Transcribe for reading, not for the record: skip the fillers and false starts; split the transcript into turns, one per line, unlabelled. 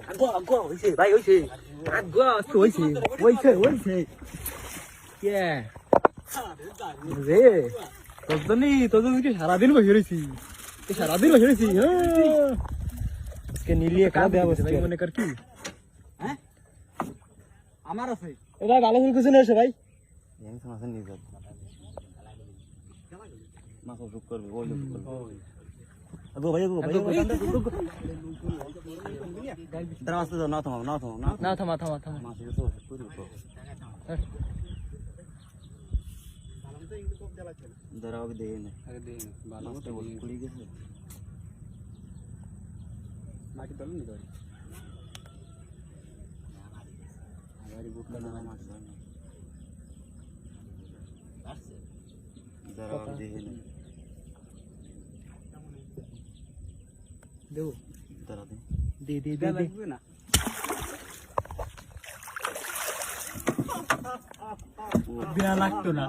আগো হইছে ভাই হইছে আগো হইছে কে রে তোজনি কি সারাদিন বসে রইছি আজকে নিলিয়ে কাজ দেয়া বসে ভাই মনে কর কি হ্যাঁ আমার আছে এ ভাই ভালো ফুল কিছু নেই ভাই এই সমস্যা নিয়ে যাব মাছ যোগ করবে ওই যোগ করবে আগো ভাই দরওয়াজা দাও না থামা মাছ এসে পুরো দরাও দেই না আগে দেই না ভালো মতো পুড়ি গেছে মাটি দল নি ধরে আগারি বুটটা না মাছ ধরে আসছে দরাও দেই না দেও দরা দে লাগবে না বিয়া লাগতো না